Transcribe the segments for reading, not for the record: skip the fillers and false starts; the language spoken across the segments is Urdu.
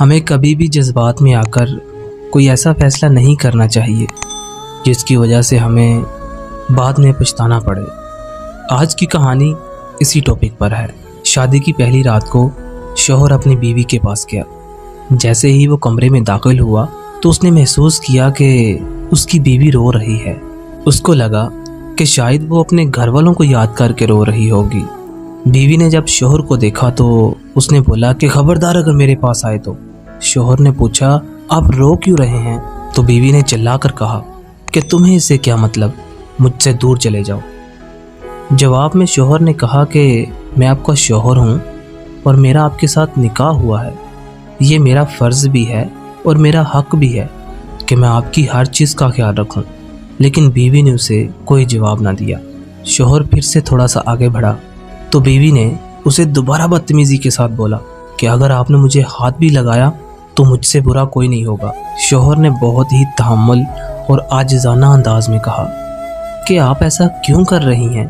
ہمیں کبھی بھی جذبات میں آ کر کوئی ایسا فیصلہ نہیں کرنا چاہیے جس کی وجہ سے ہمیں بعد میں پچھتانا پڑے۔ آج کی کہانی اسی ٹاپک پر ہے۔ شادی کی پہلی رات کو شوہر اپنی بیوی کے پاس گیا۔ جیسے ہی وہ کمرے میں داخل ہوا تو اس نے محسوس کیا کہ اس کی بیوی رو رہی ہے۔ اس کو لگا کہ شاید وہ اپنے گھر والوں کو یاد کر کے رو رہی ہوگی۔ بیوی نے جب شوہر کو دیکھا تو اس نے بولا کہ خبردار اگر میرے پاس آئے تو۔ شوہر نے پوچھا آپ رو کیوں رہے ہیں؟ تو بیوی نے چلا کر کہا کہ تمہیں اس سے کیا مطلب، مجھ سے دور چلے جاؤ۔ جواب میں شوہر نے کہا کہ میں آپ کا شوہر ہوں اور میرا آپ کے ساتھ نکاح ہوا ہے، یہ میرا فرض بھی ہے اور میرا حق بھی ہے کہ میں آپ کی ہر چیز کا خیال رکھوں۔ لیکن بیوی نے اسے کوئی جواب نہ دیا۔ شوہر پھر سے تھوڑا سا آگے بڑھا تو بیوی نے اسے دوبارہ بدتمیزی کے ساتھ بولا کہ اگر آپ نے مجھے ہاتھ بھی لگایا تو مجھ سے برا کوئی نہیں ہوگا۔ شوہر نے بہت ہی تحمل اور عاجزانہ انداز میں کہا کہ آپ ایسا کیوں کر رہی ہیں؟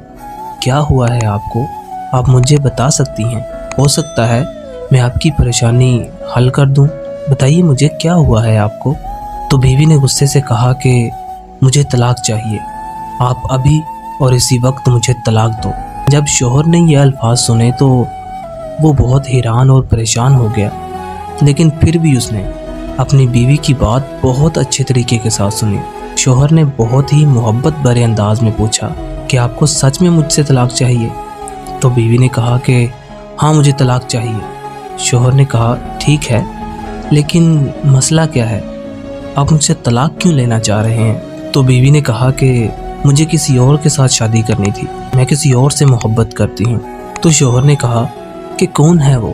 کیا ہوا ہے آپ کو؟ آپ مجھے بتا سکتی ہیں، ہو سکتا ہے میں آپ کی پریشانی حل کر دوں۔ بتائیے مجھے کیا ہوا ہے آپ کو؟ تو بیوی نے غصے سے کہا کہ مجھے طلاق چاہیے، آپ ابھی اور اسی وقت مجھے طلاق دو۔ جب شوہر نے یہ الفاظ سنے تو وہ بہت حیران اور پریشان ہو گیا، لیکن پھر بھی اس نے اپنی بیوی کی بات بہت اچھے طریقے کے ساتھ سنی۔ شوہر نے بہت ہی محبت بھرے انداز میں پوچھا کہ آپ کو سچ میں مجھ سے طلاق چاہیے؟ تو بیوی نے کہا کہ ہاں مجھے طلاق چاہیے۔ شوہر نے کہا ٹھیک ہے، لیکن مسئلہ کیا ہے؟ آپ مجھ سے طلاق کیوں لینا چاہ رہے ہیں؟ تو بیوی نے کہا کہ مجھے کسی اور کے ساتھ شادی کرنی تھی، میں کسی اور سے محبت کرتی ہوں۔ تو شوہر نے کہا کہ کون ہے وہ؟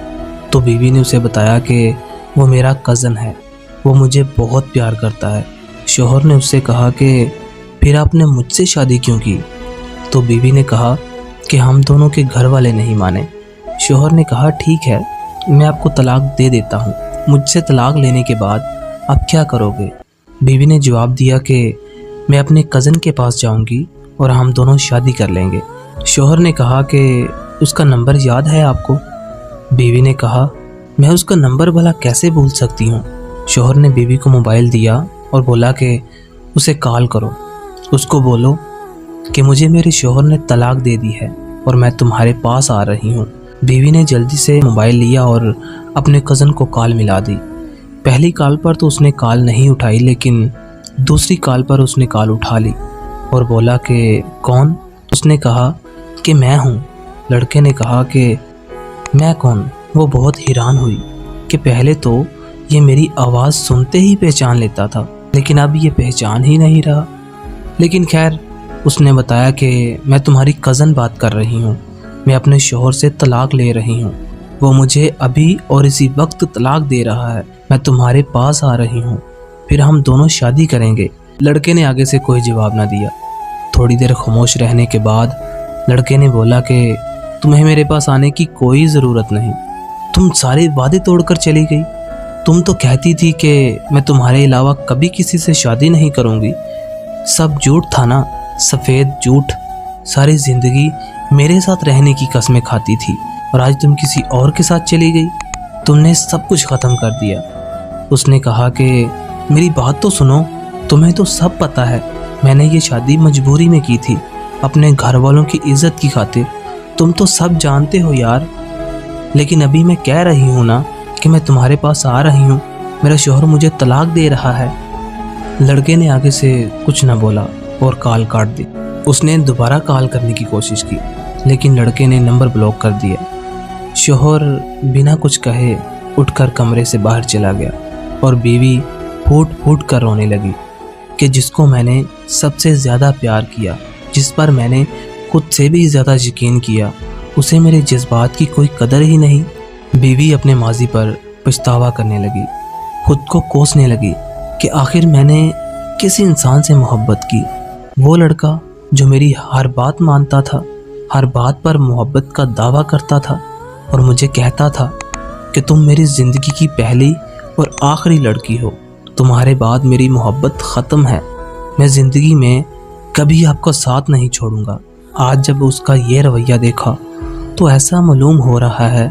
تو بیوی نے اسے بتایا کہ وہ میرا کزن ہے، وہ مجھے بہت پیار کرتا ہے۔ شوہر نے اس سے کہا کہ پھر آپ نے مجھ سے شادی کیوں کی؟ تو بیوی نے کہا کہ ہم دونوں کے گھر والے نہیں مانے۔ شوہر نے کہا ٹھیک ہے، میں آپ کو طلاق دے دیتا ہوں، مجھ سے طلاق لینے کے بعد آپ کیا کرو گے؟ بیوی نے جواب دیا کہ میں اپنے کزن کے پاس جاؤں گی اور ہم دونوں شادی کر لیں گے۔ شوہر نے کہا کہ اس کا نمبر یاد ہے آپ کو؟ بیوی نے کہا میں اس کا نمبر بھلا کیسے بھول سکتی ہوں؟ شوہر نے بیوی کو موبائل دیا اور بولا کہ اسے کال کرو، اس کو بولو کہ مجھے میرے شوہر نے طلاق دے دی ہے اور میں تمہارے پاس آ رہی ہوں۔ بیوی نے جلدی سے موبائل لیا اور اپنے کزن کو کال ملا دی۔ پہلی کال پر تو اس نے کال نہیں اٹھائی، لیکن دوسری کال پر اس نے کال اٹھا لی اور بولا کہ کون؟ اس نے کہا کہ میں ہوں۔ لڑکے نے کہا کہ میں کون؟ وہ بہت حیران ہوئی کہ پہلے تو یہ میری آواز سنتے ہی پہچان لیتا تھا، لیکن اب یہ پہچان ہی نہیں رہا۔ لیکن خیر، اس نے بتایا کہ میں تمہاری کزن بات کر رہی ہوں، میں اپنے شوہر سے طلاق لے رہی ہوں، وہ مجھے ابھی اور اسی وقت طلاق دے رہا ہے، میں تمہارے پاس آ رہی ہوں، پھر ہم دونوں شادی کریں گے۔ لڑکے نے آگے سے کوئی جواب نہ دیا۔ تھوڑی دیر خاموش رہنے کے بعد لڑکے نے بولا کہ تمہیں میرے پاس آنے کی کوئی ضرورت نہیں، تم سارے وعدے توڑ کر چلی گئی۔ تم تو کہتی تھی کہ میں تمہارے علاوہ کبھی کسی سے شادی نہیں کروں گی، سب جھوٹ تھا نا، سفید جھوٹ۔ ساری زندگی میرے ساتھ رہنے کی قسمیں کھاتی تھی اور آج تم کسی اور کے ساتھ چلی گئی، تم نے سب کچھ ختم کر دیا۔ اس نے کہا کہ میری بات تو سنو، تمہیں تو سب پتہ ہے میں نے یہ شادی مجبوری میں کی تھی، اپنے گھر والوں کی عزت کی خاطر، تم تو سب جانتے ہو یار۔ لیکن ابھی میں کہہ رہی ہوں نا کہ میں تمہارے پاس آ رہی ہوں، میرا شوہر مجھے طلاق دے رہا ہے۔ لڑکے نے آگے سے کچھ نہ بولا اور کال کاٹ دی۔ اس نے دوبارہ کال کرنے کی کوشش کی، لیکن لڑکے نے نمبر بلاک کر دیا۔ شوہر بنا کچھ کہے اٹھ کر کمرے سے باہر چلا گیا اور بیوی پھوٹ پھوٹ کر رونے لگی کہ جس کو میں نے سب سے زیادہ پیار کیا، جس پر میں نے خود سے بھی زیادہ یقین کیا، اسے میرے جذبات کی کوئی قدر ہی نہیں۔ بیوی اپنے ماضی پر پچھتاوا کرنے لگی، خود کو کوسنے لگی کہ آخر میں نے کس انسان سے محبت کی؟ وہ لڑکا جو میری ہر بات مانتا تھا، ہر بات پر محبت کا دعویٰ کرتا تھا اور مجھے کہتا تھا کہ تم میری زندگی کی پہلی اور آخری لڑکی ہو، تمہارے بعد میری محبت ختم ہے، میں زندگی میں کبھی آپ کا ساتھ نہیں چھوڑوں گا۔ آج جب اس کا یہ رویہ دیکھا تو ایسا معلوم ہو رہا ہے